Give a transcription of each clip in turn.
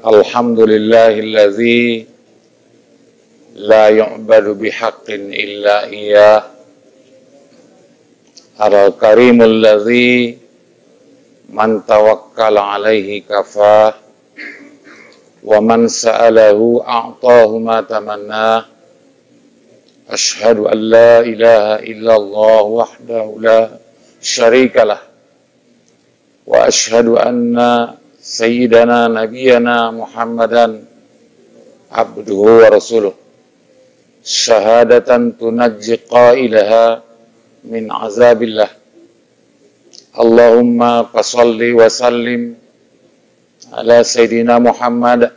Alhamdulillahillazi la yu'badu bihaqqin illa iyah. Al-karimul ladzi man tawakkala alaihi kafah wa man sa'alahu a'tahu ma tamanna. Ashhadu an la ilaha illallah wahdahu la syarikalah wa ashhadu anna sayyidana nabiyana Muhammadan abduhu wa rasuluh syahadatan tunajji qailaha min azabillah. Allahumma fasalli wa sallim ala sayyidina Muhammad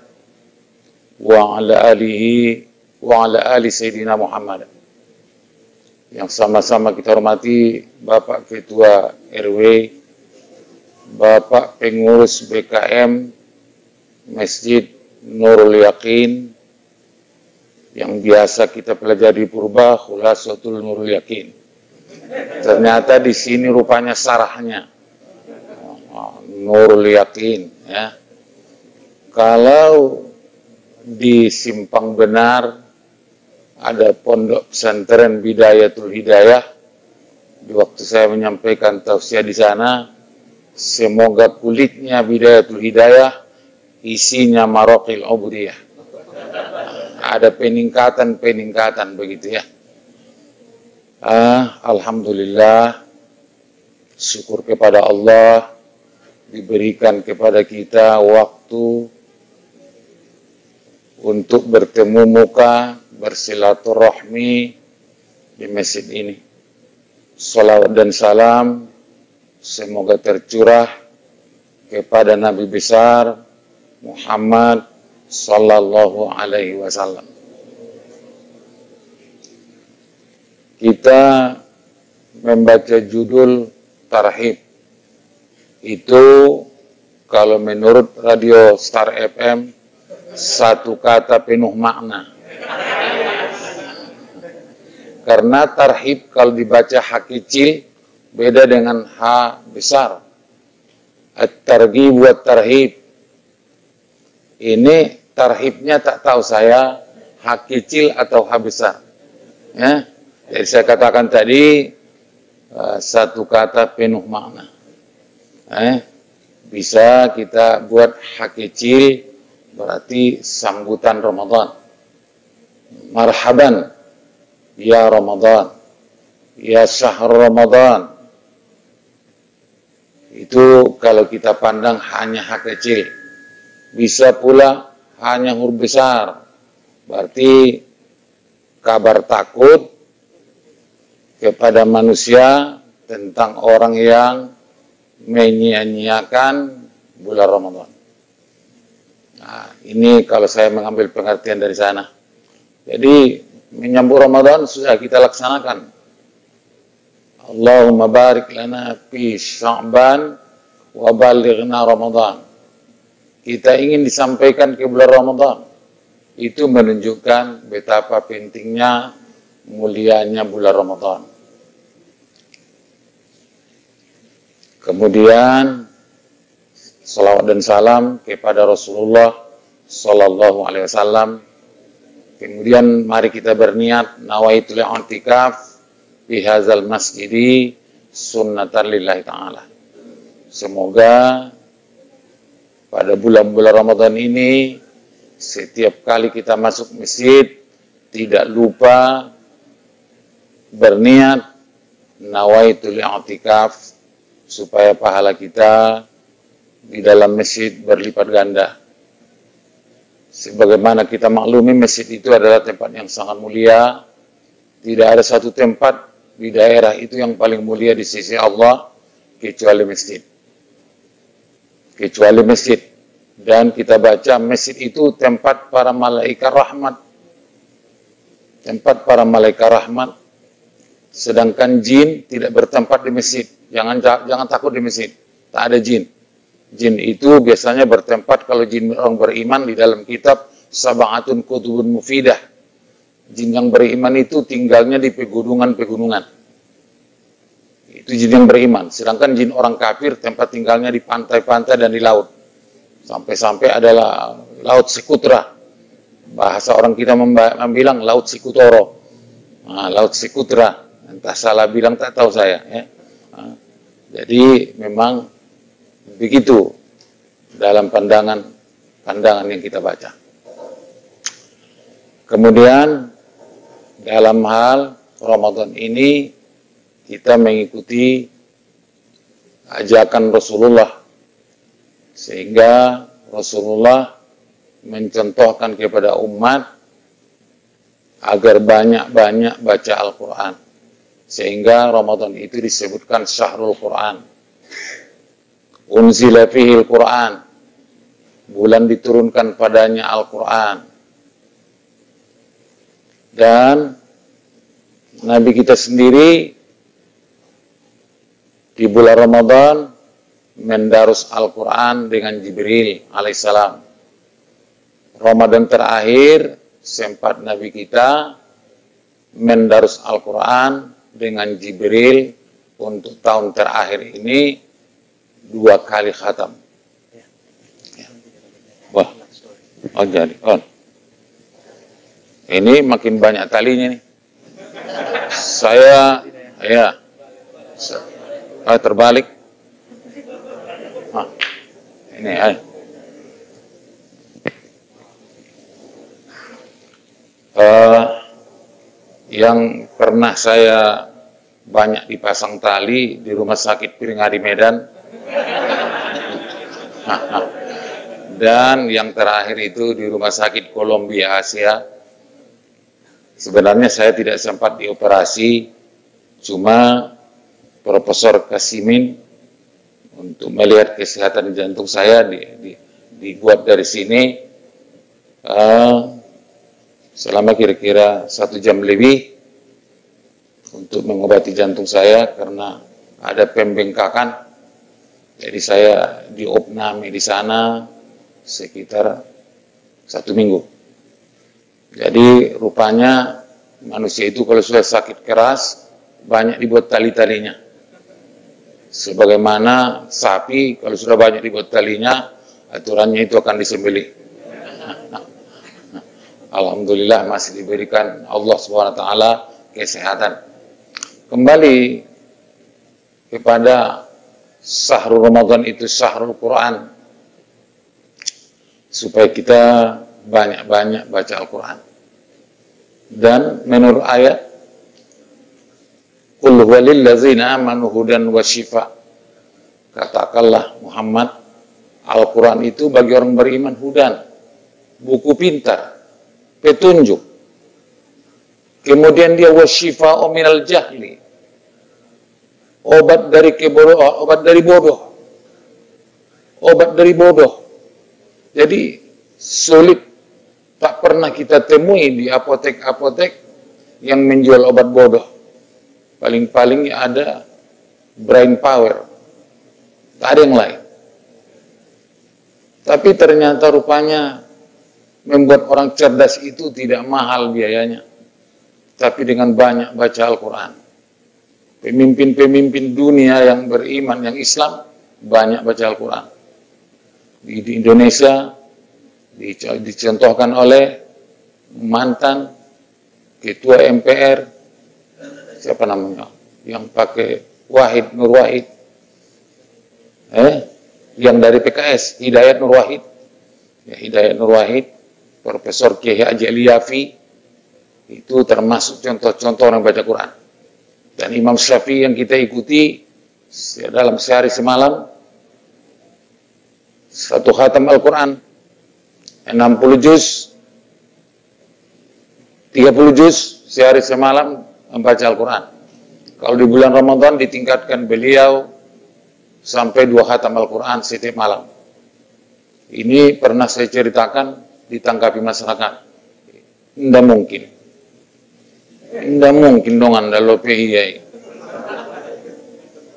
wa ala alihi wa ala ali sayyidina Muhammad. Yang sama-sama kita hormati Bapak Ketua RW, Bapak Pengurus BKM Masjid Nurul Yakin, yang biasa kita pelajari purba Khulasatul Nurul Yakin. Ternyata di sini rupanya sarahnya Nurul Yakin, ya. Kalau di Simpang Benar ada pondok pesantren Bidayatul Hidayah, di waktu saya menyampaikan tausiah di sana, semoga kulitnya Bidayatul Hidayah, isinya Maraqil Ubudiyah. Ada peningkatan begitu ya. Alhamdulillah, syukur kepada Allah diberikan kepada kita waktu untuk bertemu muka, bersilaturahmi di masjid ini. Salawat dan salam semoga tercurah kepada Nabi besar Muhammad sallallahu alaihi wasallam. Kita membaca judul tarhib. Itu kalau menurut radio Star FM satu kata penuh makna. Karena tarhib kalau dibaca H kecil beda dengan H besar. At-targhib wa tarhib. Ini tarhibnya tak tahu saya H kecil atau H besar. Ya. Jadi saya katakan tadi satu kata penuh makna. Bisa kita buat H kecil berarti sambutan Ramadan. Marhaban ya Ramadan, ya syahr Ramadan. Itu kalau kita pandang hanya H kecil. Bisa pula hanya huruf besar. Berarti kabar takut kepada manusia tentang orang yang menyia-nyiakan bulan Ramadan. Nah, ini kalau saya mengambil pengertian dari sana. Jadi menyambut Ramadan sudah kita laksanakan. Allahumma barik lana fi Sya'ban wa balighna Ramadan. Kita ingin disampaikan ke bulan Ramadan. Itu menunjukkan betapa pentingnya, mulianya bulan Ramadan. Kemudian salawat dan salam kepada Rasulullah sallallahu alaihi wasallam. Kemudian mari kita berniat nawaitul i'tikaf fi hadzal masjidi sunnatan lillahi ta'ala. Semoga pada bulan-bulan Ramadan ini setiap kali kita masuk masjid tidak lupa berniat nawaitul i'tikaf supaya pahala kita di dalam masjid berlipat ganda. Sebagaimana kita maklumi masjid itu adalah tempat yang sangat mulia. Tidak ada satu tempat di daerah itu yang paling mulia di sisi Allah kecuali masjid. Kecuali masjid. Dan kita baca masjid itu tempat para malaikat rahmat. Tempat para malaikat rahmat. Sedangkan jin tidak bertempat di masjid. Jangan takut di masjid. Tak ada jin. Jin itu biasanya bertempat kalau jin orang beriman di dalam kitab Sab'atun Kutubun Mufidah. Jin yang beriman itu tinggalnya di pegunungan-pegunungan. Itu jin yang beriman. Sedangkan jin orang kafir tempat tinggalnya di pantai-pantai dan di laut. Sampai-sampai adalah Laut Sikutra. Bahasa orang kita bilang Laut Sikutoro. Laut Sikutra. Entah salah bilang, tak tahu saya. Ya. Jadi memang begitu dalam pandangan yang kita baca. Kemudian dalam hal Ramadan ini kita mengikuti ajakan Rasulullah, sehingga Rasulullah mencontohkan kepada umat agar banyak-banyak baca Al-Quran, sehingga Ramadan itu disebutkan Syahrul Quran. Unzila fihil Quran, bulan diturunkan padanya Al-Quran. Dan Nabi kita sendiri di bulan Ramadan mendarus Al-Quran dengan Jibril alaihissalam. Ramadan terakhir sempat Nabi kita mendarus Al-Quran dengan Jibril untuk tahun terakhir ini 2 kali khatam. Wah, jadi ini makin banyak talinya nih. Saya, ya, terbalik. Ini, yang pernah saya banyak dipasang tali di rumah sakit Piringadi Medan. Dan yang terakhir itu di rumah sakit Columbia Asia. Sebenarnya saya tidak sempat dioperasi, cuma Profesor Kasimin untuk melihat kesehatan jantung saya dibuat dari sini selama kira-kira 1 jam lebih untuk mengobati jantung saya karena ada pembengkakan. Jadi saya diopname di sana sekitar 1 minggu. Jadi rupanya manusia itu kalau sudah sakit keras banyak dibuat tali-talinya. Sebagaimana sapi kalau sudah banyak dibuat talinya, aturannya itu akan disembelih. Alhamdulillah masih diberikan Allah SWT kesehatan. Kembali kepada Syahrul Ramadan itu Syahrul Quran, supaya kita banyak-banyak baca Al-Quran. Dan menurut ayat Qul huwalil ladzina amanu hudan wa syifa, katakanlah Muhammad, Al-Quran itu bagi orang beriman hudan, buku pintar, petunjuk. Kemudian dia wasyifa minal jahli, obat dari kebodohan, obat dari bodoh. Obat dari bodoh. Jadi sulit, tak pernah kita temui di apotek-apotek yang menjual obat bodoh. Paling-paling ada brain power, tak ada yang lain. Tapi ternyata rupanya membuat orang cerdas itu tidak mahal biayanya, tapi dengan banyak baca Al-Quran. Pemimpin-pemimpin dunia yang beriman, yang Islam, banyak baca Al-Quran. Di Indonesia dicontohkan oleh mantan ketua MPR, siapa namanya, yang pakai Wahid Nur Wahid, yang dari PKS, Hidayat Nur Wahid, ya, Hidayat Nur Wahid, Profesor Kiai Haji Aliyafi, itu termasuk contoh-contoh orang baca Quran. Dan Imam Syafi'i yang kita ikuti dalam sehari semalam 1 khatam Al-Quran, 60 juz, 30 juz sehari semalam membaca Al-Quran. Kalau di bulan Ramadan ditingkatkan beliau sampai 2 khatam Al-Quran setiap malam. Ini pernah saya ceritakan, ditanggapi masyarakat. Tidak mungkin. Tidak mungkin dong Anda lope hiyai.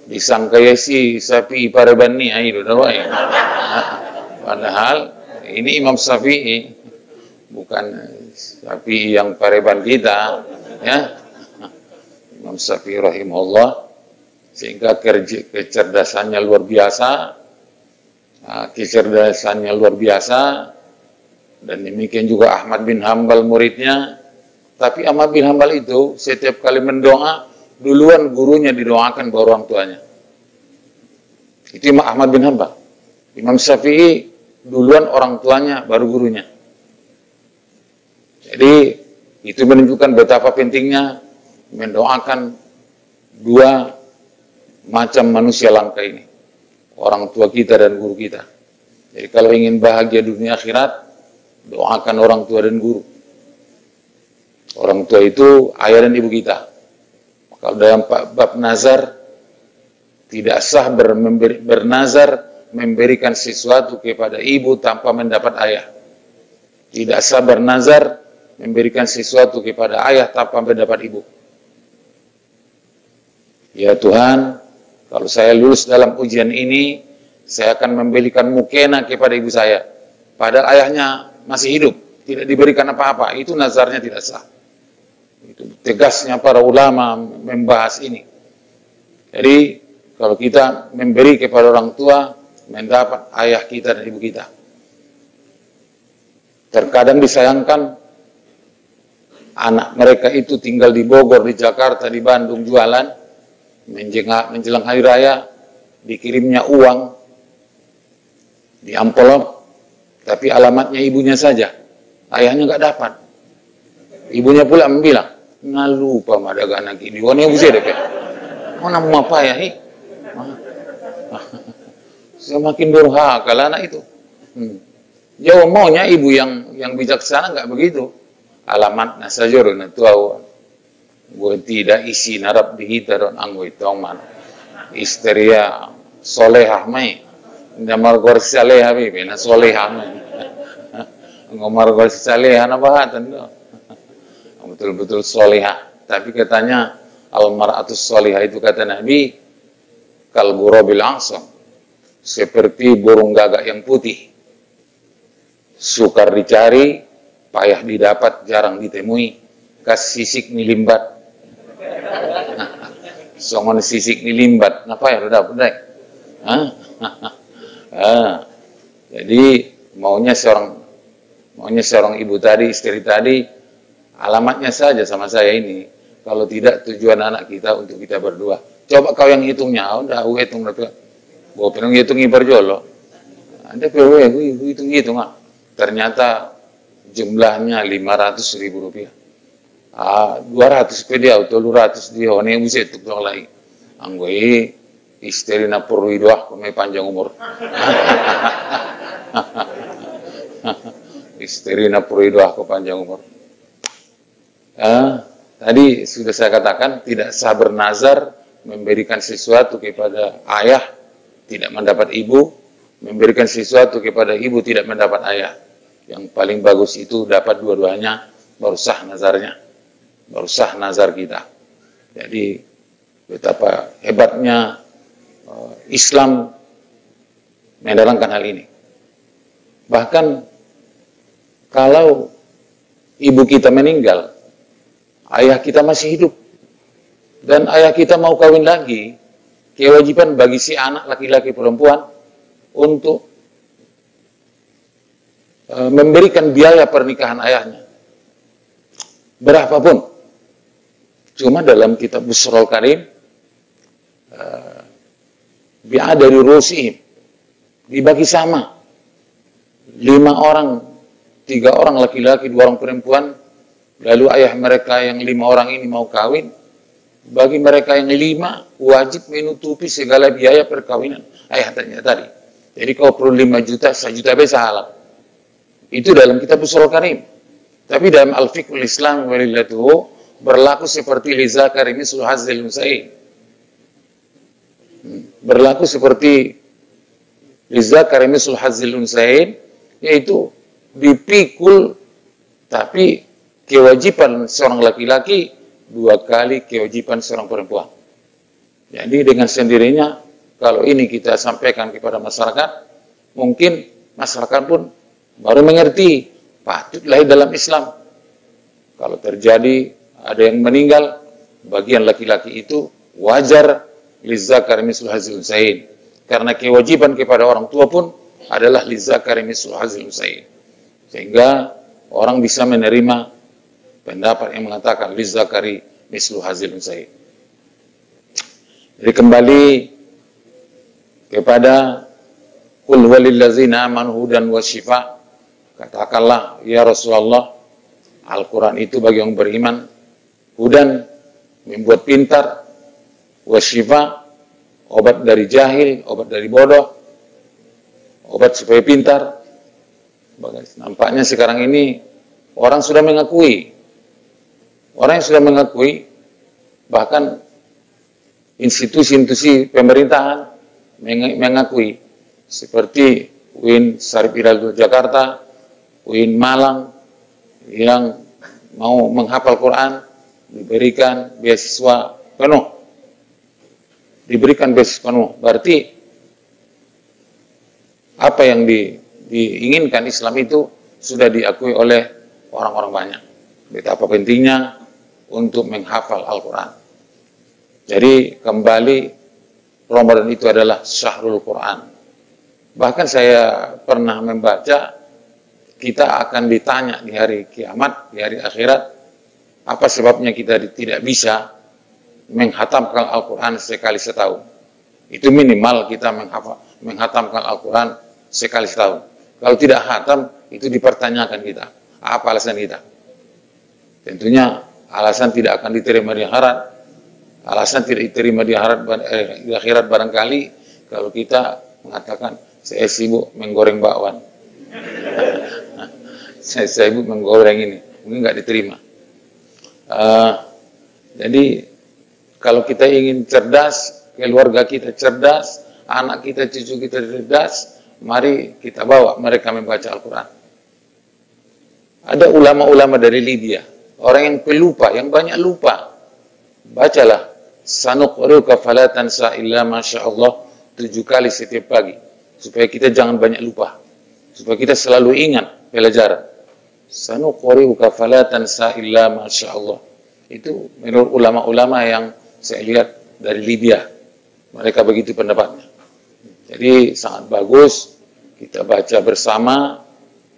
Disangka ya si sapi pareban ni ayo dawai. Padahal ini Imam Syafi'i, bukan sapi yang pareban kita, ya. Imam Syafi'i rahimahullah, sehingga kecerdasannya luar biasa, Dan demikian juga Ahmad bin Hambal muridnya. Tapi Ahmad bin Hambal itu setiap kali mendoa, duluan gurunya didoakan baru orang tuanya. Itu Imam Ahmad bin Hambal. Imam Syafi'i duluan orang tuanya baru gurunya. Jadi itu menunjukkan betapa pentingnya mendoakan dua macam manusia langka ini. Orang tua kita dan guru kita. Jadi kalau ingin bahagia dunia akhirat, doakan orang tua dan guru. Orang tua itu ayah dan ibu kita. Kalau dalam bab nazar, tidak sah bernazar memberikan sesuatu kepada ibu tanpa mendapat ayah. Tidak sah bernazar memberikan sesuatu kepada ayah tanpa mendapat ibu. Ya Tuhan, kalau saya lulus dalam ujian ini, saya akan memberikan mukena kepada ibu saya. Padahal ayahnya masih hidup, tidak diberikan apa-apa. Itu nazarnya tidak sah. Itu tegasnya para ulama membahas ini. Jadi, kalau kita memberi kepada orang tua, mendapat ayah kita dan ibu kita. Terkadang disayangkan, anak mereka itu tinggal di Bogor, di Jakarta, di Bandung jualan, menjelang hari raya, dikirimnya uang di amplop, tapi alamatnya ibunya saja, ayahnya nggak dapat. Ibunya pula bilang, nggak lupa madaga anak ini, wane busi deh, mana mau apa ya, semakin durhaka lah anak itu. Jauh maunya ibu yang bijaksana nggak begitu. Alamatnya saja orang tua, gue tidak isi narap dihitar anggo itong man, histeria solehah mai. Namar gor saleha bibi na soleha man. Ngomar gor saleha na bahatan do. Betul-betul soleha. Tapi katanya almar'atus soleha itu kata Nabi kal ghurabil ansam, seperti burung gagak yang putih. Sukar dicari, payah didapat, jarang ditemui. Kas sisik nilimbat. Songon sisik nilimbat. Ngapa ya udah dapat? Jadi maunya seorang ibu tadi, istri tadi, alamatnya saja sama saya ini. Kalau tidak, tujuan anak kita untuk kita berdua. Coba kau yang hitungnya, udah aku hitung berapa? Gua pengen hitung ibarjolo. Ada PW, gue hitung-hitung ah. Ternyata jumlahnya 500.000 rupiah. 200 pedia atau 200 dia, ini yang bisa itu lagi. Anggoi istri na perlu doa, kami panjang umur. Istri na perlu doa, kami panjang umur. Tadi sudah saya katakan, tidak sah bernazar memberikan sesuatu kepada ayah, tidak mendapat ibu, memberikan sesuatu kepada ibu, tidak mendapat ayah. Yang paling bagus itu dapat dua-duanya, baru sah nazarnya, baru sah nazar kita. Jadi betapa hebatnya Islam menerangkan hal ini. Bahkan kalau ibu kita meninggal, ayah kita masih hidup, dan ayah kita mau kawin lagi, kewajiban bagi si anak laki-laki perempuan untuk memberikan biaya pernikahan ayahnya. Berapapun. Cuma dalam kitab Busrul Karim, biaya dari rusihim dibagi sama. 5 orang, 3 orang laki-laki, 2 orang perempuan, lalu ayah mereka yang 5 orang ini mau kawin, bagi mereka yang 5 wajib menutupi segala biaya perkawinan ayah tadi. Jadi kau perlu 5 juta, 1 juta bisa halal. Itu dalam kitab Busrul Karim. Tapi dalam Al-Fiqhul Islam walillatuhu berlaku seperti lizakari mislu hazzil unsayain. Berlaku seperti lizakari mislu hazzil unsayain, yaitu dipikul, tapi kewajiban seorang laki-laki 2 kali kewajiban seorang perempuan. Jadi dengan sendirinya, kalau ini kita sampaikan kepada masyarakat, mungkin masyarakat pun baru mengerti, patutlah dalam Islam. Kalau terjadi ada yang meninggal, bagian laki-laki itu wajar lizzakari mislu hazzil unsayain. Karena kewajiban kepada orang tua pun adalah lizzakari mislu hazzil unsayain. Sehingga orang bisa menerima pendapat yang mengatakan lizzakari mislu hazil unsayyin. Jadi kembali kepada qul walillazina amanu hudan wa syifa. Katakanlah ya Rasulullah, Al-Quran itu bagi yang beriman hudan, membuat pintar, wa syifa, obat dari jahil, obat dari bodoh, obat supaya pintar. Nampaknya sekarang ini orang sudah mengakui, orang yang sudah mengakui, bahkan institusi-institusi pemerintahan mengakui, seperti UIN Syarif Hidayatullah Jakarta, UIN Malang, yang mau menghafal Quran diberikan beasiswa penuh. Diberikan beasiswa penuh. Berarti apa yang diinginkan Islam itu sudah diakui oleh orang-orang banyak. Betapa pentingnya untuk menghafal Al-Quran. Jadi kembali, Ramadan itu adalah Syahrul Quran. Bahkan saya pernah membaca, kita akan ditanya di hari kiamat, di hari akhirat, apa sebabnya kita tidak bisa menghatamkan Al-Quran sekali setahun. Itu minimal kita menghatamkan Al-Quran sekali setahun. Kalau tidak hatam, itu dipertanyakan kita. Apa alasan kita? Tentunya alasan tidak akan diterima di akhirat. Alasan tidak diterima di akhirat barangkali kalau kita mengatakan, saya sibuk menggoreng bakwan. Saya sibuk menggoreng ini. Mungkin nggak diterima. Jadi kalau kita ingin cerdas, keluarga kita cerdas, anak kita, cucu kita cerdas, mari kita bawa mereka membaca Al-Quran. Ada ulama-ulama dari Libya, orang yang pelupa, yang banyak lupa. Bacalah, sanuqri'uka fala tansa illa masyaallah 7 kali setiap pagi, supaya kita jangan banyak lupa, supaya kita selalu ingat pelajaran. Sanuqri'uka fala tansa illa masyaallah. Itu menurut ulama-ulama yang saya lihat dari Libya. Mereka begitu pendapatnya. Jadi sangat bagus kita baca bersama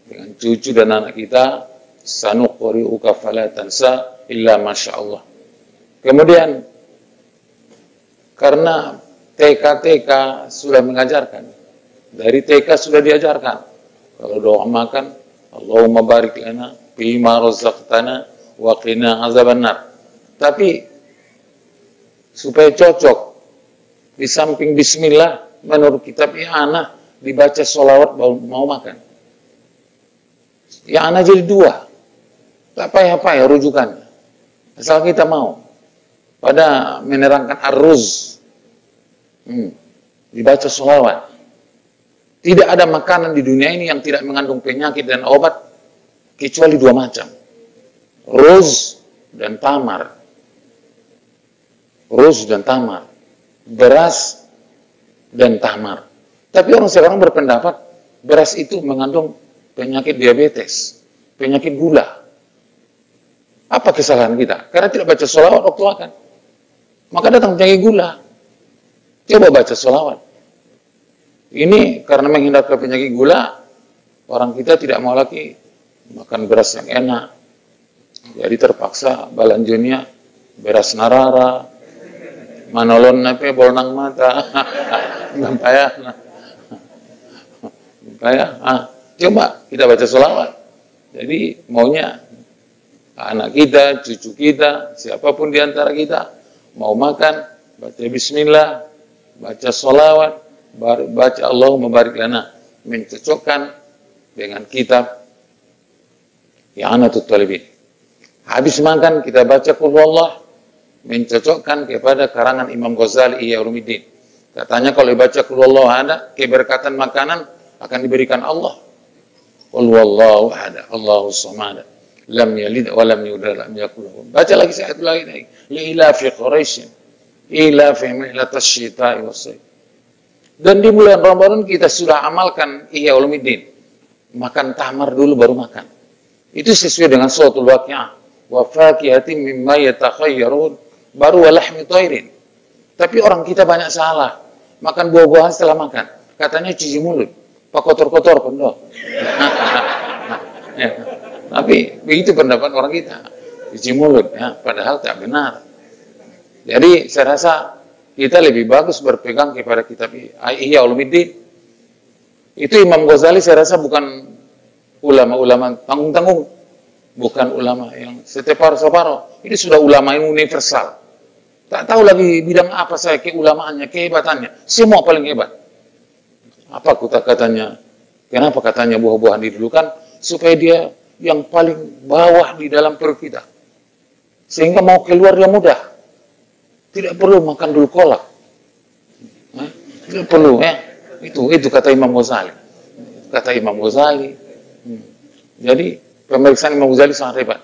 dengan cucu dan anak kita. Sanuqri'uka fala tansa illa masyaallah. Kemudian karena TK sudah mengajarkan, dari TK sudah diajarkan, kalau doa makan, Allahumma barik lana fima razaqtana wa qina azabannar. Tapi supaya cocok, di samping bismillah menurut kitab I'anah dibaca sholawat mau makan. I'anah jadi 2. Tak payah-payah rujukannya. Asal kita mau. Pada menerangkan ar-ruz, dibaca sholawat. Tidak ada makanan di dunia ini yang tidak mengandung penyakit dan obat kecuali 2 macam. Ruz dan tamar. Ruz dan tamar. Beras dan tamar. Tapi orang sekarang berpendapat beras itu mengandung penyakit diabetes, penyakit gula. Apa kesalahan kita? Karena tidak baca sholawat waktu makan. Maka datang penyakit gula. Coba baca sholawat. Ini karena menghindarkan penyakit gula, orang kita tidak mau lagi makan beras yang enak. Jadi terpaksa balanjunya beras narara, manolon nape bolnang mata. Coba kita baca sholawat. Jadi maunya anak kita, cucu kita, siapapun di antara kita mau makan, baca bismillah, baca sholawat, baca Allahumma barik lana, mencocokkan dengan kitab I'anatul Talibin. Habis makan kita baca qul huwallah, mencocokkan kepada karangan Imam Ghazali Ihya Ulumuddin. Katanya kalau dibaca qul huwallahu ahad, keberkatan makanan akan diberikan Allah. Qul huwallahu ahad, Allahus samad, lam yalid wa lam yulad wa lam yakul lahu. Baca lagi ayat lagi. Li ilafi Quraisy, ilafi mihlatash syita'i was-sayf. Dan di bulan Ramadan kita sudah amalkan Ihya Ulumuddin. Makan tamar dulu baru makan. Itu sesuai dengan suratul Waqiah. Wa fakihatin mimma yatakhayyarun, baru wa lahmi thairin. Tapi orang kita banyak salah. Makan buah-buahan setelah makan. Katanya cuci mulut. Pak kotor-kotor pun. Ya. Tapi begitu pendapat orang kita, cuci mulut, ya, padahal tak benar. Jadi saya rasa kita lebih bagus berpegang kepada kitab Ihya Ulumuddin. Itu Imam Ghazali saya rasa bukan ulama-ulama tanggung-tanggung, bukan ulama yang separuh-separuh. Ini sudah ulama yang universal. Tak tahu lagi bidang apa saya keulamaannya, kehebatannya. Semua paling hebat. Apa katanya? Kenapa katanya buah-buahan didulukan? Supaya dia yang paling bawah di dalam perut kita. Sehingga mau keluar dia mudah. Tidak perlu makan dulu kolak. Tidak perlu, ya. Itu kata Imam Ghazali. Kata Imam Ghazali. Jadi pemeriksaan Imam Ghazali sangat hebat.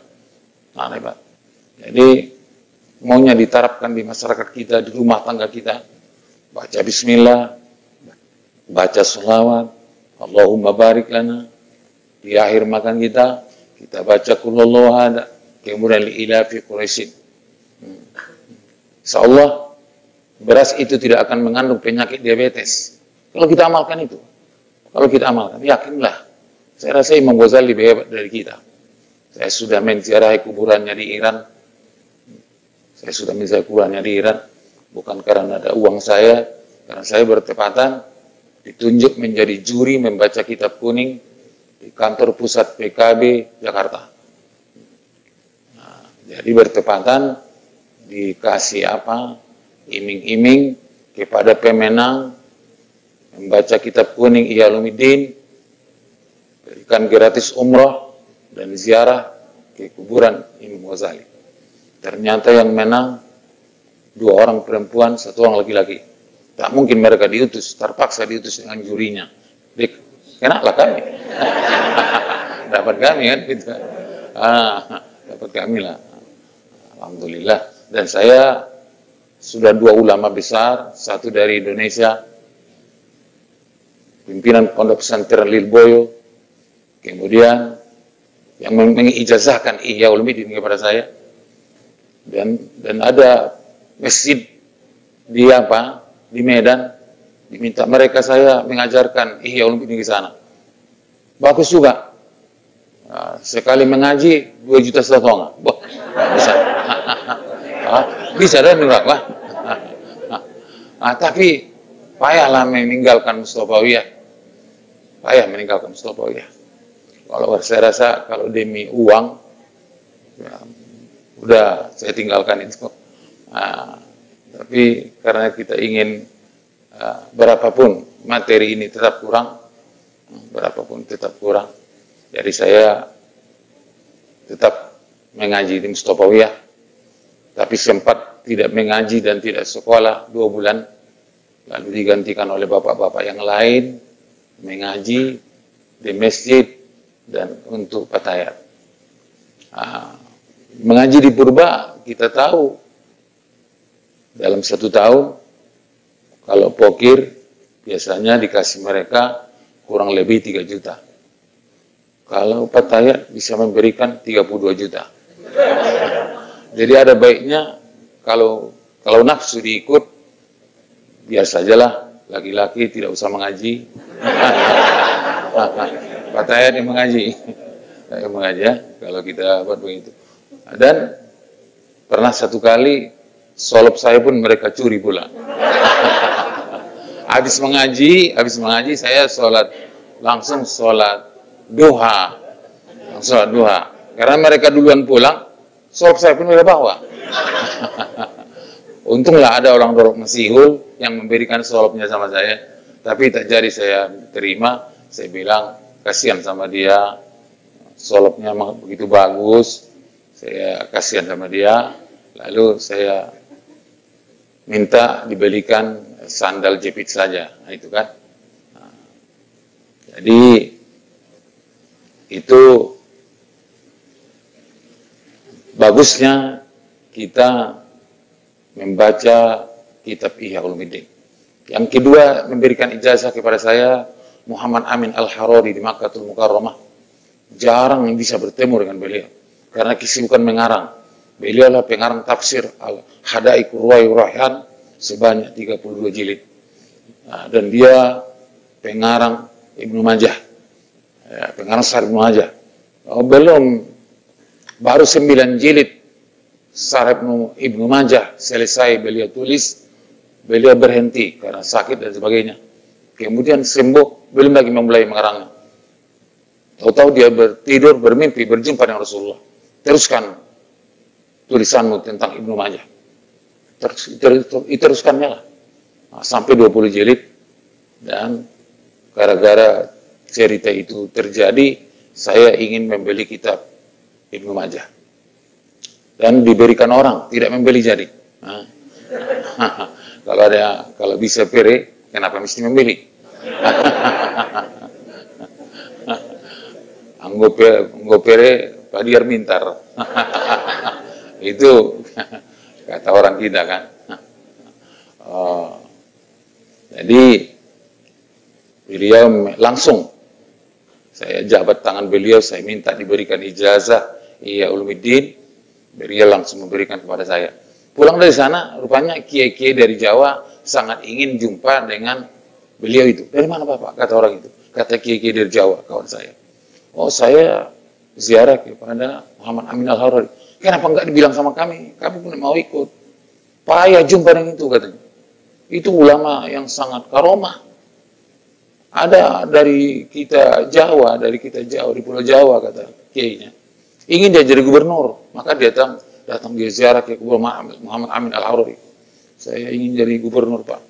Sangat hebat. Jadi maunya diterapkan di masyarakat kita, di rumah tangga kita. Baca bismillah, baca sholawat, Allahumma barik lana. Di akhir makan kita baca qul huwallahu ahad, kemudian li'ilafi Quraisyin. Insyaallah beras itu tidak akan mengandung penyakit diabetes. Kalau kita amalkan itu. Kalau kita amalkan, yakinlah. Saya rasa Imam Ghazali lebih hebat dari kita. Saya sudah menziarahi kuburannya di Iran. Saya sudah menziarahi kuburannya di Iran. Bukan karena ada uang saya, karena saya bertepatan ditunjuk menjadi juri membaca kitab kuning di kantor pusat PKB Jakarta. Nah, jadi bertepatan dikasih apa? Iming-iming kepada pemenang membaca kitab kuning Ihya Ulumuddin, berikan gratis umroh dan ziarah ke kuburan Imam Ghazali. Ternyata yang menang 2 orang perempuan, 1 orang laki-laki. Tak mungkin mereka diutus, terpaksa diutus dengan jurinya. Kenaklah kami. Dapat kami kan gitu. Dapat kami lah. Alhamdulillah. Dan saya sudah 2 ulama besar, 1 dari Indonesia, pimpinan Pondok Pesantren Lilboyo, kemudian yang mengijazahkan Ihya Ulumuddin kepada saya, dan ada masjid di Medan, diminta mereka saya mengajarkan Ihya Ulumuddin di sana. Bagus juga. Sekali mengaji 2,5 juta. Bisa. Bisa dan enggak, Pak. Tapi payahlah meninggalkan Mustofawiyah. Payah meninggalkan Mustofawiyah. Kalau saya rasa kalau demi uang, ya, udah saya tinggalkan itu. Tapi karena kita ingin berapapun materi ini tetap kurang, jadi saya tetap mengaji di Mustofawiyah, tapi sempat tidak mengaji dan tidak sekolah 2 bulan, lalu digantikan oleh bapak-bapak yang lain mengaji di masjid dan untuk patayat. Mengaji di Purba kita tahu dalam 1 tahun kalau pokir biasanya dikasih mereka kurang lebih 3 juta. Kalau patayat bisa memberikan 32 juta. Jadi ada baiknya kalau nafsu diikut, biar sajalah laki-laki tidak usah mengaji. Patayat yang mengaji. Yang mengaji ya, kalau kita buat begitu. Dan pernah 1 kali solop saya pun mereka curi pula. Habis mengaji saya langsung sholat duha. Karena mereka duluan pulang, solop saya pun udah bawa. Untunglah ada orang dorok Mesihul yang memberikan solopnya sama saya, tapi tak jadi saya terima. Saya bilang kasihan sama dia, solopnya begitu bagus, saya kasihan sama dia. Lalu saya minta dibelikan sandal jepit saja, nah, itu kan. Jadi itu bagusnya kita membaca kitab Ihya Ulumuddin. Yang kedua, memberikan ijazah kepada saya Muhammad Amin Al-Harari di Makkahul Mukarramah. Jarang bisa bertemu dengan beliau karena kesibukan mengarang. Beliau adalah pengarang tafsir Al-Hadaiqur Rayyan sebanyak 32 jilid. Dan dia pengarang Ibnu Majah. Pengarang Sahih Ibnu Majah. Oh, belum, baru 9 jilid Syarah Ibnu Majah selesai beliau tulis, beliau berhenti karena sakit dan sebagainya. Kemudian sembuh, belum lagi memulai mengarangnya. Tahu-tahu dia tidur, bermimpi, berjumpa dengan Rasulullah. Teruskan tulisanmu tentang Ibnu Majah. Teruskannya lah. Nah, sampai 20 jilid. Dan gara-gara cerita itu terjadi, saya ingin membeli kitab Ibnu Majah. Dan diberikan orang, tidak membeli jadi. Nah. Kalau bisa pere, kenapa mesti membeli? Anggo pere, padiar mintar. Itu kata orang kita kan. Jadi beliau langsung, saya jabat tangan beliau, saya minta diberikan ijazah Ihya Ulumuddin. Beliau langsung memberikan kepada saya. Pulang dari sana, rupanya kiai-kiai dari Jawa sangat ingin jumpa dengan beliau itu. Dari mana Bapak? Kata orang itu. Kata kiai-kiai dari Jawa, kawan saya. Oh, saya ziarah kepada Muhammad Amin Al-Harari. Kenapa enggak dibilang sama kami? Kami pun mau ikut. Payah jumpa dengan itu, katanya. Itu ulama yang sangat karomah. Ada dari kita Jawa, di Pulau Jawa, kata kiainya. Ingin dia jadi gubernur, maka dia datang dia ziarah ke Muhammad Amin Al-Harari. Saya ingin jadi gubernur, Pak.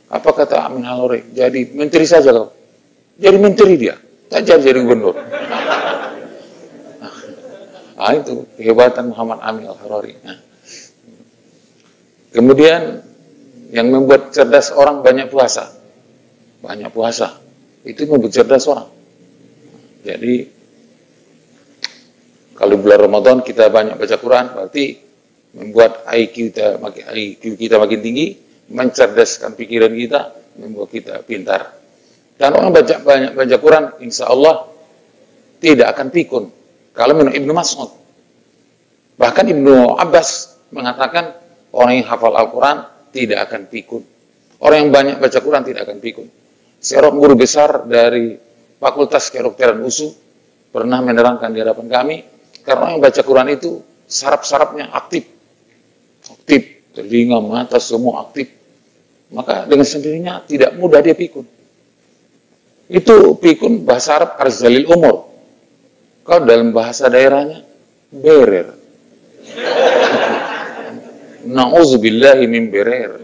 Apa kata Amin Al-Harari? Jadi menteri saja kau. Jadi menteri dia, tak jadi gubernur. Nah, itu kehebatan Muhammad Amin Al-Harari. Nah. Kemudian yang membuat cerdas orang banyak puasa. Banyak puasa. Itu membuat cerdas orang. Jadi kalau bulan Ramadan kita banyak baca Quran, berarti membuat IQ kita makin tinggi, mencerdaskan pikiran kita, membuat kita pintar. Dan orang banyak baca Quran, insya Allah tidak akan pikun. Kalau menurut Ibnu Mas'ud, bahkan Ibnu Abbas mengatakan orang yang hafal Al-Quran tidak akan pikun. Orang yang banyak baca Quran tidak akan pikun. Seorang guru besar dari Fakultas Kedokteran USU pernah menerangkan di hadapan kami, karena yang baca Quran itu saraf-sarafnya aktif, telinga, mata, semua aktif. Maka dengan sendirinya tidak mudah dia pikun. Itu pikun bahasa Arab arzalil umur. Kalau dalam bahasa daerahnya, berer. Na'udzubillahi min berer.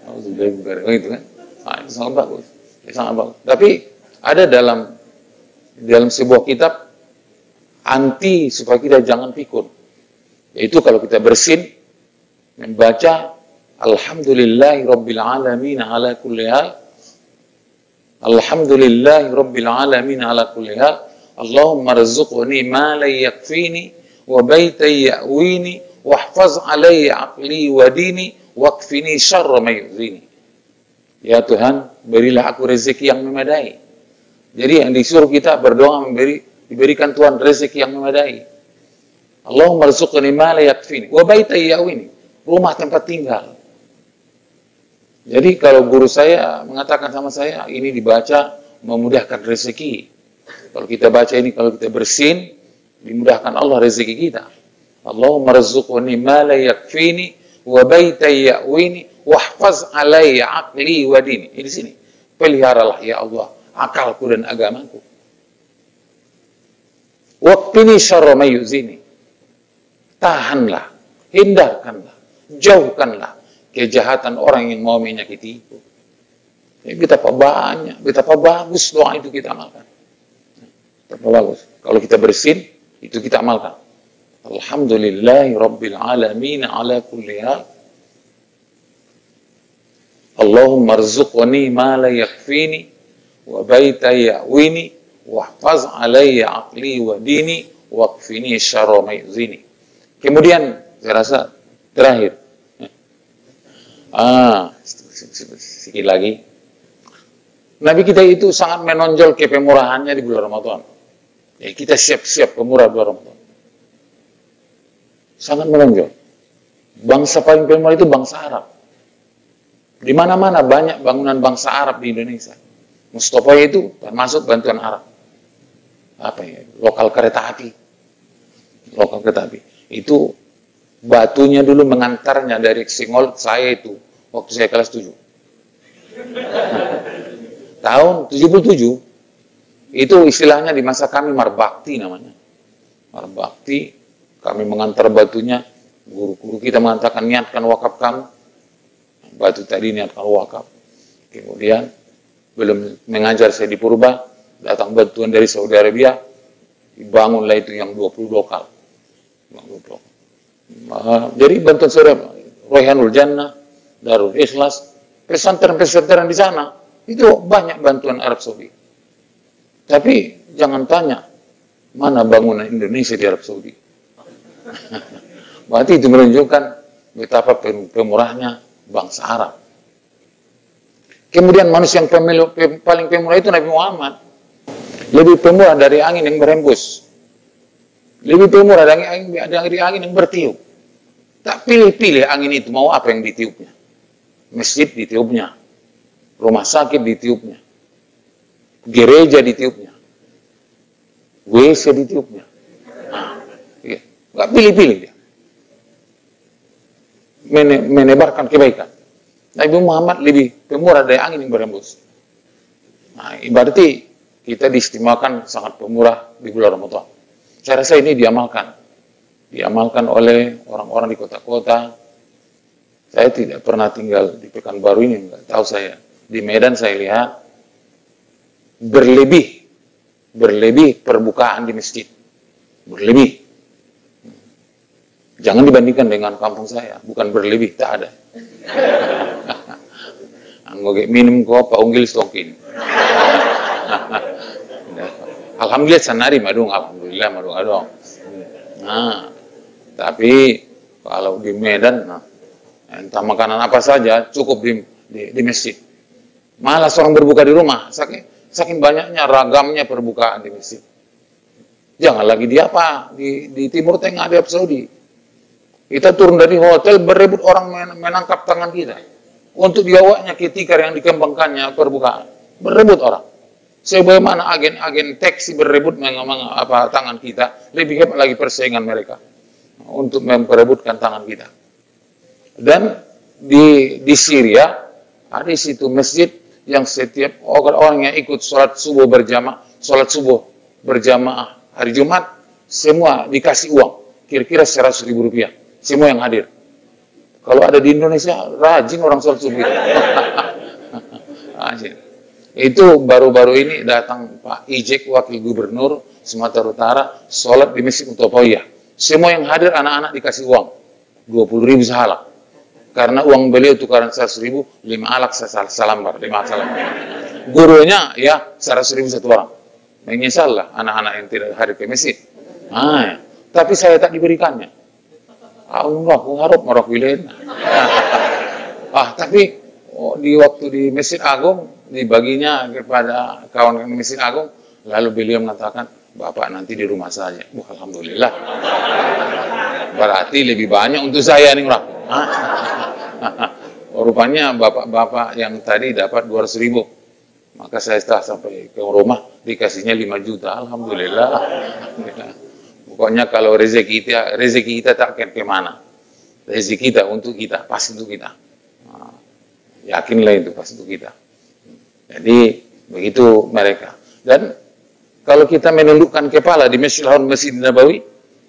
Na'udzubillahi min berer. Gitu kan? Nah, itu sangat bagus. Sangat bagus. Tapi ada dalam sebuah kitab anti supaya kita jangan pikun. Yaitu kalau kita bersin membaca Alhamdulillahi Rabbil Alamin ala kulli hal. Alhamdulillahi Rabbil Alamin ala kulli hal. Allahumma rizzuqni ma la yakfini wa baiti ya'wini wahfaz alayya aqli wa dini wakfini syarra ma yu'zini. Ya Tuhan, berilah aku rezeki yang memadai. Jadi yang disuruh kita berdoa diberikan Tuhan rezeki yang memadai. Allahumma rizzuqni ma la yakfini wa baiti ya'wini, rumah tempat tinggal. Jadi kalau guru saya mengatakan sama saya, ini dibaca memudahkan rezeki. Kalau kita baca ini, kalau kita bersin, dimudahkan Allah rezeki kita. Allahumma rizzuqni ma la yakfini wa baiti ya'wini wahfaz alayya aqli wa dini. Ini di sini. Peliharalah ya Allah akalku dan agamaku. Waqfini syarra ma yu'zini. Tahanlah, hindarkanlah, jauhkanlah kejahatan orang yang mau menyakiti itu. Ya, betapa banyak, betapa bagus doa itu kita amalkan. Betapa bagus. Kalau kita bersin, itu kita amalkan. Alhamdulillahi Rabbil Alamin ala kulli hal. Allahumma rzuqni ma la yakfini wa baita ya'wini wahfaz alayya aqli wa dini waqfini syarra ma yu'zini. Kemudian saya rasa terakhir, sedikit lagi, Nabi kita itu sangat menonjol kepemurahannya di bulan Ramadan. Ya, kita siap-siap pemurah bulan Ramadan. Sangat menonjol. Bangsa paling pemurah itu bangsa Arab. Di mana-mana banyak bangunan bangsa Arab di Indonesia. Mustofa itu termasuk bantuan Arab. apa ya, lokal kereta api. Lokal kereta api. Itu batunya dulu mengantarnya dari Singol, saya itu, waktu saya kelas 7. Tahun 77, itu istilahnya di masa kami marbakti namanya. Marbakti, kami mengantar batunya, guru-guru kita mengatakan niatkan wakaf kamu. Batu tadi niatkan wakaf. Kemudian, belum mengajar saya di Purba, datang bantuan dari Saudi Arabia, dibangunlah itu yang 20 lokal. Jadi bantuan saudara Royhanul Jannah, Darul Ikhlas, pesantren-pesantren di sana itu banyak bantuan Arab Saudi. Tapi jangan tanya mana bangunan Indonesia di Arab Saudi. Berarti itu menunjukkan betapa pemurahnya bangsa Arab. Kemudian manusia yang paling pemurah itu Nabi Muhammad. Lebih pemurah dari angin yang berhembus. Lebih pemurah dari angin yang bertiup. Tak pilih-pilih angin itu, mau apa yang ditiupnya. Masjid ditiupnya. Rumah sakit ditiupnya. Gereja ditiupnya. WC ditiupnya. Nah, iya. Gak pilih-pilih dia. Menebarkan kebaikan. Nabi Muhammad lebih pemurah dari angin yang berhembus. Nah, berarti kita diistimewakan sangat pemurah di bulan Ramadan. Saya rasa ini diamalkan oleh orang-orang di kota-kota. Saya tidak pernah tinggal di Pekanbaru ini, nggak tahu saya. Di Medan saya lihat berlebih perbukaan di masjid, berlebih. Jangan dibandingkan dengan kampung saya, bukan berlebih, tak ada. Anggogek minum kopi, unggil stokin. Alhamdulillah sanari madung, alhamdulillah madung adong. Nah, tapi kalau di Medan, nah, entah makanan apa saja cukup di masjid. Malah seorang berbuka di rumah, saking banyaknya ragamnya perbukaan di masjid. Jangan lagi di apa di Timur Tengah, di Arab Saudi. Kita turun dari hotel berebut orang menangkap tangan kita untuk diawaknya ke tikar yang dikembangkannya perbukaan. Berebut orang. Sebagaimana agen-agen taksi berebut tangan kita, lebih hebat lagi persaingan mereka untuk memperebutkan tangan kita. Dan di Syria ada di situ masjid yang setiap orang yang ikut sholat subuh berjamaah hari Jumat, semua dikasih uang, kira-kira 100.000 rupiah, semua yang hadir. Kalau ada di Indonesia, rajin orang sholat subuh. Rajin. Itu baru-baru ini datang Pak Ijek, Wakil Gubernur Sumatera Utara, sholat di Masjid Utopaya. Semua yang hadir anak-anak dikasih uang, 20.000 sehalak. Karena uang beliau tukaran 100.000, 5 alak salambar, 5 salambar. Gurunya ya 100.000 satu orang. Menyesal lah anak-anak yang tidak hadir ke masjid. Ya. Tapi saya tak diberikannya. Allah, harap marah wilayah. Tapi di waktu di Masjid Agung dibaginya kepada kawan Masjid Agung, lalu beliau mengatakan, Bapak nanti di rumah saja. Alhamdulillah. Berarti lebih banyak untuk saya nih, Pak. Rupanya bapak-bapak yang tadi dapat 200.000. Maka saya setelah sampai ke rumah dikasihnya 5 juta. Alhamdulillah. Pokoknya kalau rezeki kita tak kemana. Rezeki kita untuk kita, pasti untuk kita. Yakinlah itu pasti untuk kita. Jadi begitu mereka. Dan kalau kita menundukkan kepala di Masjid Nabawi,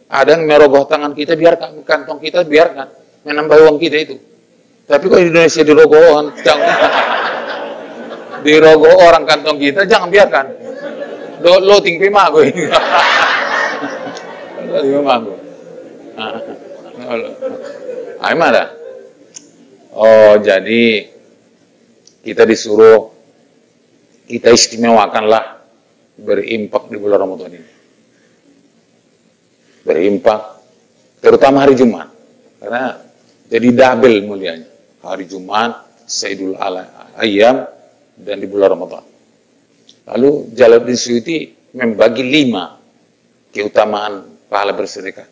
ada yang merogoh tangan kita, biarkan kantong kita, biarkan menambah uang kita itu. Tapi kalau di Indonesia dirogoh orang kantong kita, jangan biarkan. Loting pimago ini. Loting pimago. Gimana? Oh, jadi kita disuruh, kita istimewakanlah berimpak di bulan Ramadan ini. Berimpak, terutama hari Jumat. Karena jadi double mulianya. Hari Jumat, Sayyidul Ayyam, dan di bulan Ramadan. Lalu Jalaluddin Suyuti membagi 5 keutamaan pahala bersedekah.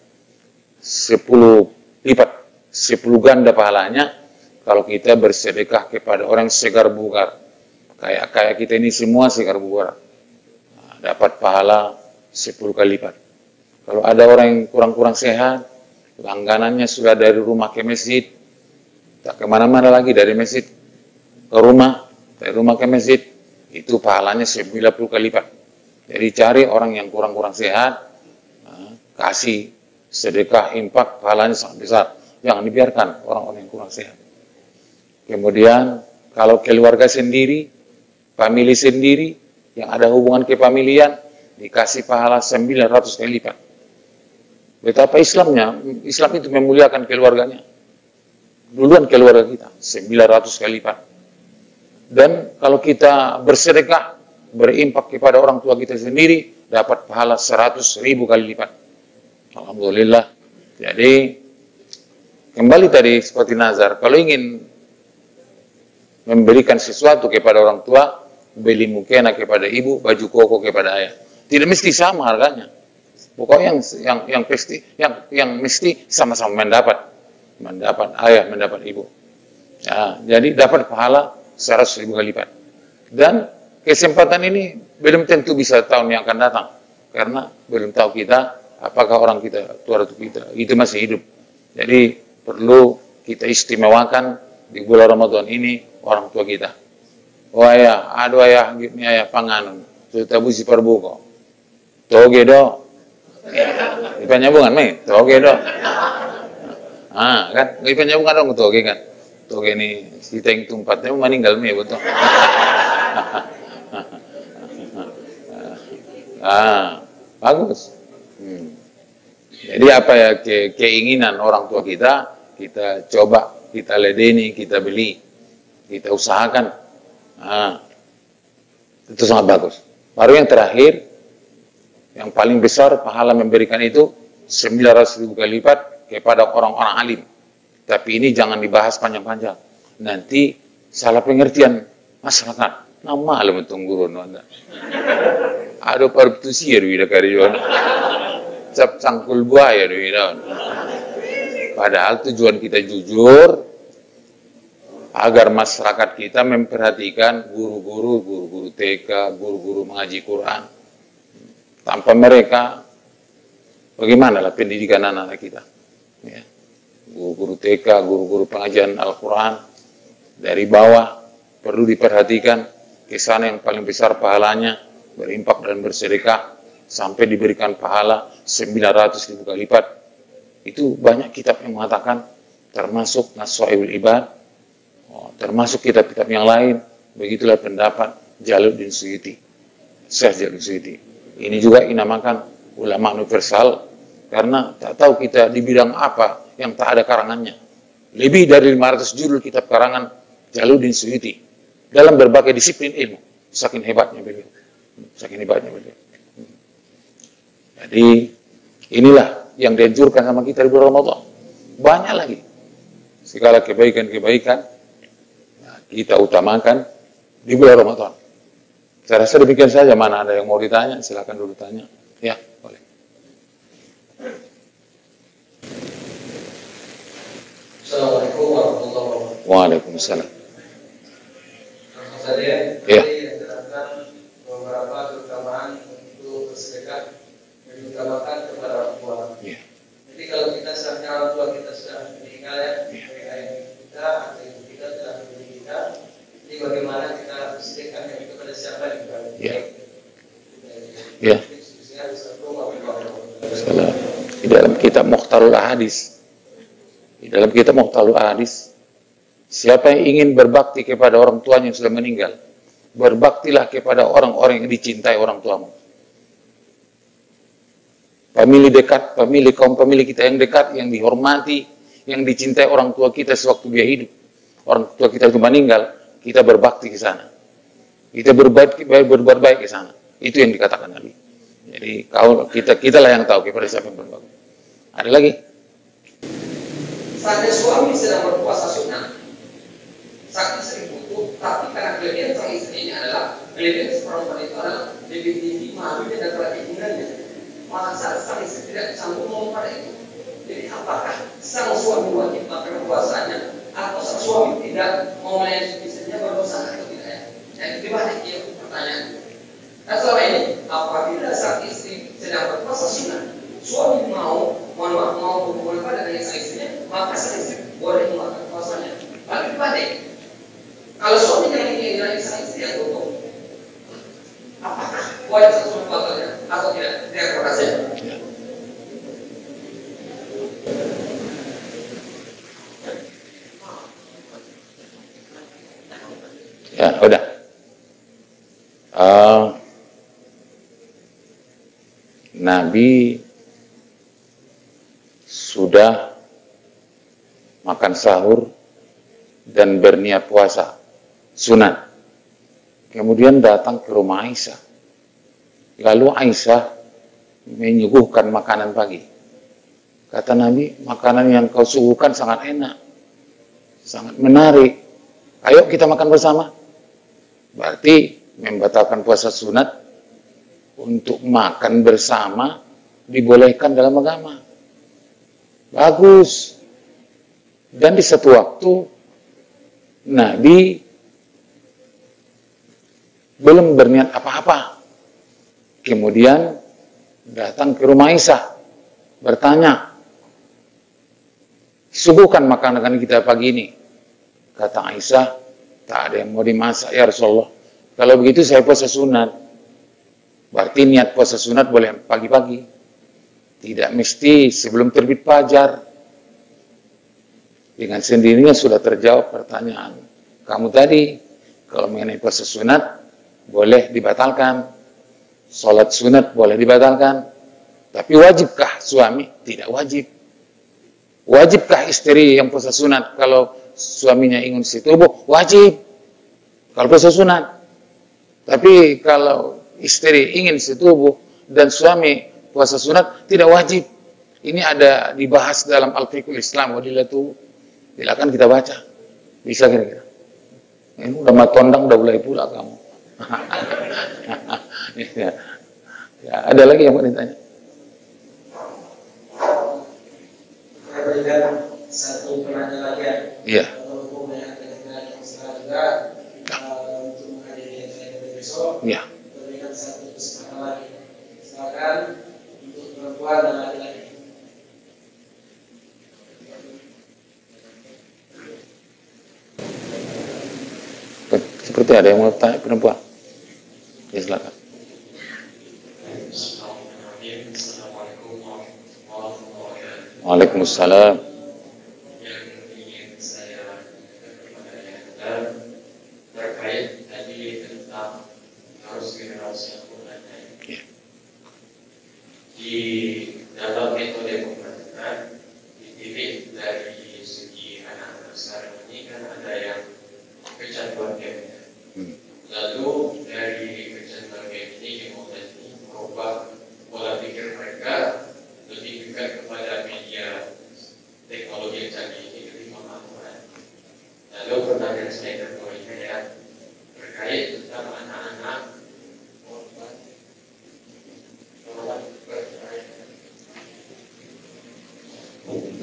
10 lipat, 10 ganda pahalanya kalau kita bersedekah kepada orang segar bugar. Kayak kita ini semua segar bugar. Dapat pahala 10 kali lipat. Kalau ada orang yang kurang-kurang sehat, langganannya sudah dari rumah ke masjid, tak kemana-mana lagi, dari masjid ke rumah, dari rumah ke masjid, itu pahalanya 90 kali lipat. Jadi cari orang yang kurang-kurang sehat, kasih sedekah, infak, pahalanya sangat besar. Jangan dibiarkan orang-orang yang kurang sehat. Kemudian kalau keluarga sendiri, famili sendiri, yang ada hubungan kefamilian, dikasih pahala 900 kali lipat. Betapa Islamnya, Islam itu memuliakan keluarganya. Duluan keluarga kita, 900 kali lipat. Dan kalau kita bersedekah, berimpak kepada orang tua kita sendiri, dapat pahala 100.000 kali lipat. Alhamdulillah. Jadi, kembali tadi seperti nazar, kalau ingin memberikan sesuatu kepada orang tua, beli mukena kepada ibu, baju koko kepada ayah. Tidak mesti sama harganya. Pokoknya yang mesti sama-sama mendapat ayah, mendapat ibu. Ya, jadi dapat pahala 100.000 kali lipat. Dan kesempatan ini belum tentu bisa tahun yang akan datang, karena belum tahu kita apakah orang kita, tua kita itu masih hidup. Jadi perlu kita istimewakan di bulan Ramadan ini orang tua kita. Oh ayah, aduh ayah, gini ayah panganan, sudah busi perbuko. Toge do. Ipanyabungan mai, toge do. Kan, ipanyabungan dong toge kan. Toge ini si teng tumpatnya meninggal mai betul. Bagus. Jadi apa ya keinginan orang tua kita coba, kita ledeni, kita beli, kita usahakan. Itu sangat bagus. Baru yang terakhir, yang paling besar pahala memberikan itu 900.000 kali lipat kepada orang-orang alim. Tapi ini jangan dibahas panjang-panjang. Nanti salah pengertian masyarakat. Nama alam tunggu Anda. Ada perputusi ya duit karyawan. Cap cangkul buaya duit. Padahal tujuan kita jujur agar masyarakat kita memperhatikan guru-guru TK, guru-guru mengaji Quran. Tanpa mereka, bagaimanalah pendidikan anak-anak kita? Ya. Guru-guru TK, guru-guru pengajian Al-Quran, dari bawah perlu diperhatikan, ke sana yang paling besar pahalanya, berimpak dan bersedekah, sampai diberikan pahala 900.000 kali lipat. Itu banyak kitab yang mengatakan, termasuk Nashwaibul Ibad, termasuk kitab-kitab yang lain. Begitulah pendapat Jalaluddin Suyuti, Syekh Jalaluddin Suyuti. Ini juga dinamakan ulama universal, karena tak tahu kita di bidang apa yang tak ada karangannya. Lebih dari 500 judul kitab karangan Jalaluddin Suyuti dalam berbagai disiplin ilmu. Saking hebatnya beliau. Saking hebatnya beliau. Jadi inilah yang dianjurkan sama kita di bulan Ramadan. Banyak lagi segala kebaikan-kebaikan kita utamakan di bulan Ramadan. Saya rasa demikian saja. Mana ada yang mau ditanya, silakan dulu tanya. Ya, boleh. Assalamualaikum warahmatullahi wabarakatuh. Waalaikumsalam. Saya Ya. terangkan beberapa keutamaan untuk bersedekah yang diutamakan kepada orang tua. Ya. Jadi kalau kita seandainya orang tua kita sudah meninggal ya, dari ayah kita atau ibu kita telah mendidik kita, jadi bagaimana kita bersedekahnya kepada siapa yang kita Ya. Ya. Salah. Di dalam kitab Mukhtarul Ahadis, siapa yang ingin berbakti kepada orang tuanya yang sudah meninggal, berbaktilah kepada orang-orang yang dicintai orang tuamu. Famili dekat, kaum famili kita yang dekat, yang dihormati, yang dicintai orang tua kita sewaktu dia hidup. Orang tua kita itu meninggal, kita berbakti ke sana. Kita berbuat baik ke sana. Itu yang dikatakan Nabi. Jadi kita lah yang tahu kepada siapa yang berbakti. Ada lagi? Saatnya suami sedang berpuasa sunnah, saat istri butuh, tapi karena kelebihan sang istrinya adalah kelebihan seorang wanita adalah lebih tinggi malunya dan perhatiannya. Maka saat sang istri tidak sanggup pada itu. Jadi apakah sang suami wajib makan puasanya atau sang suami tidak mau melayani istrinya berdosa atau tidak ya? Jadi dibalik ya pertanyaan. Nah selama ini apabila sang istri sedang Wajib satu puasanya atau tidak? Terima kasih. Ya, udah. Nabi sudah makan sahur dan berniat puasa sunat. Kemudian datang ke rumah Aisyah. Lalu Aisyah menyuguhkan makanan pagi. Kata Nabi, makanan yang kau suguhkan sangat enak, sangat menarik. Ayo kita makan bersama. Berarti membatalkan puasa sunat untuk makan bersama dibolehkan dalam agama. Bagus. Dan di satu waktu Nabi belum berniat apa-apa. Kemudian datang ke rumah Aisyah, bertanya, suguhkan makanan kita pagi ini. Kata Aisyah, tak ada yang mau dimasak ya Rasulullah. Kalau begitu saya puasa sunat. Berarti niat puasa sunat boleh pagi-pagi. Tidak mesti sebelum terbit fajar. Dengan sendirinya sudah terjawab pertanyaan kamu tadi. Kalau mengenai puasa sunat, boleh dibatalkan. Sholat sunat boleh dibatalkan. Tapi wajibkah suami? Tidak wajib. Wajibkah istri yang puasa sunat kalau suaminya ingin setubuh? Wajib. Kalau puasa sunat. Tapi kalau istri ingin setubuh dan suami puasa sunat, tidak wajib. Ini ada dibahas dalam Al-Fiqhul Islam. Wadilatu. Silakan kita baca. Bisa kira-kira. Ini udah matondang, udah mulai pula kamu. Ya. Ya, ada lagi yang mau ditanya? Saya berikan satu penanya lagi ya. Iya. Untuk yang sekarang juga untuk menghadiri yang saya besok. Iya. Berikan satu kesempatan lagi. Silakan untuk perempuan dan laki-laki. Seperti ada yang mau tanya perempuan. Ya, silakan. Assalamualaikum warahmatullahi wabarakatuh. Waalaikumsalam. Yang ingin saya tanyakan terkait tadi tentang harus generasi Al-Quran. Di dalam metode pembelajaran dididik dari segi anak-anak sekarang ini kan ada yang kecanduan game. Lalu dari kecanduan game ini kemudian merubah pola pikir mereka lebih dekat kepada media teknologi yang canggih ini ketimbang Al-Quran. Lalu pertanyaan saya kedua ini ya terkait tentang anak-anak korban bercerai.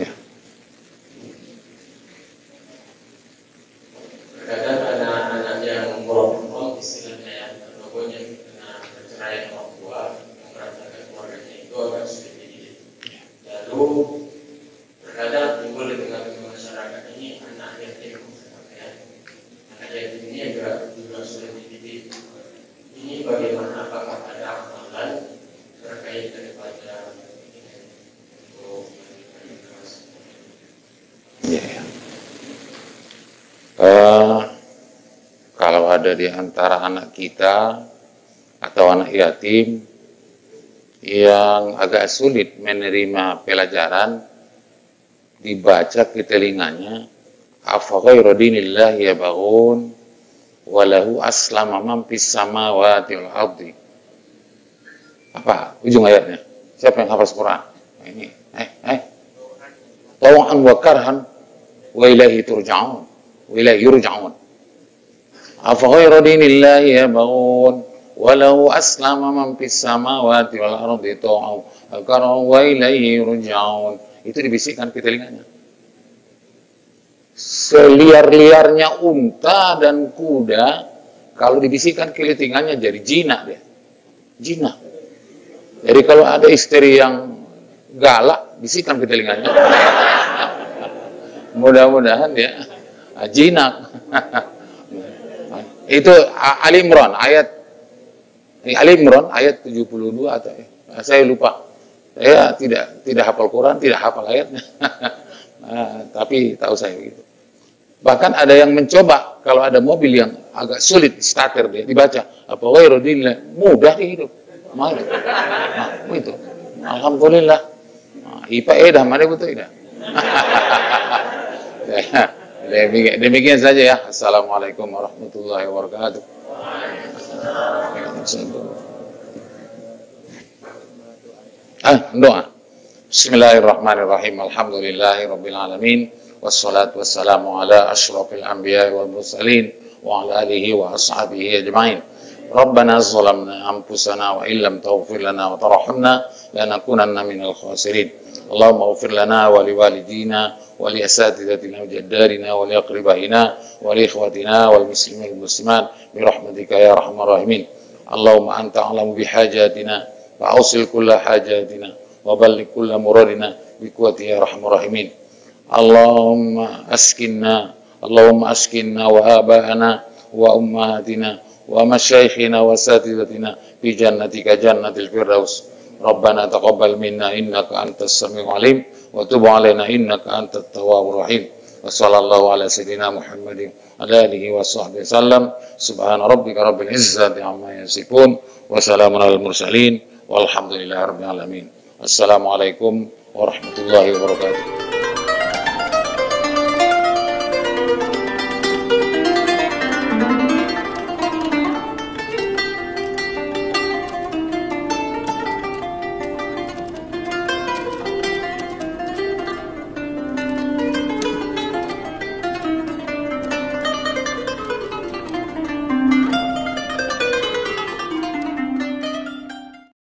Ya. Terkadang anak-anak yang merokok istilahnya ya, pokoknya kena bercerai orang tua, memberantakan keluarganya itu akan sulit dididik. Lalu terkadang timbul di tengah-tengah masyarakat ini anak yatim, ya. Anak yatim ini juga sulit dididik. Ini bagaimana, apakah ada amalan terkait daripada untuk Ya. Kalau ada di antara anak kita atau anak yatim yang agak sulit menerima pelajaran, dibaca ke telinganya, afa ghairu dinillahi yabghun walahu aslama man fis samawati wal ardi. Apa ujung ayatnya? Siapa yang hafaz Quran? Ini taw'an wa karhan wa ilaihi turja'un wa ilaihi yurja'un. Afa ghairu dinillahi yabghun walau aslama man fis samawati wal ardi taw'an wa karhan wa ilaihi yurja'un. Itu dibisikkan ke telinganya. Seliar-liarnya unta dan kuda, kalau dibisikkan ke telinganya jadi jinak dia. Jinak. Jadi kalau ada istri yang galak, bisikkan ke telinganya. Mudah-mudahan dia jinak. Itu Ali Imran ayat Ini Ali Imran ayat 72 atau saya lupa. Saya tidak hafal Quran, tidak hafal ayatnya. Tapi tahu saya begitu. Bahkan ada yang mencoba kalau ada mobil yang agak sulit starter dia dibaca apa ghairodillah, mudah hidup. Nah, itu. Alhamdulillah. IPA dah mana betul dah. Demikian saja ya. Assalamualaikum warahmatullahi wabarakatuh. Doa. Bismillahirrahmanirrahim. Alhamdulillahirabbil alamin. Wassalatu wassalamu ala asyrafil anbiya'i wal mursalin wa ala alihi wa ashabihi ajma'in. Rabbana zalamna anfusana wa illam taghfir lana wa tarhamna lanakunanna minal khasirin. Allahumma ighfir lana wa liwalidina wa li asatidatina wa jaddarina wa li aqribaina wa li ikhwatina wal muslimin wal muslimat bi rahmatika ya arhamar rahimin. Allahumma anta a'lamu bi hajatina wa awsil kulla hajatina wa balligh kulla muradina bi quwwati ya arhamar rahimin. Allahumma askinna wa aba'ana wa ummahatina wa masyayikhina wa asatidatina bi jannatika jannatil firdaus. Rabbana taqabbal minna innaka antas samiul alim wa tub alaina innaka antat tawwabur rahim. Wa sallallahu ala sayyidina Muhammadin ala alihi wa sahbihi wasallam. Subhana rabbika rabbil izzati amma yasifun wa salamun alal mursalin walhamdulillahi rabbil alamin. Assalamualaikum warahmatullahi wabarakatuh.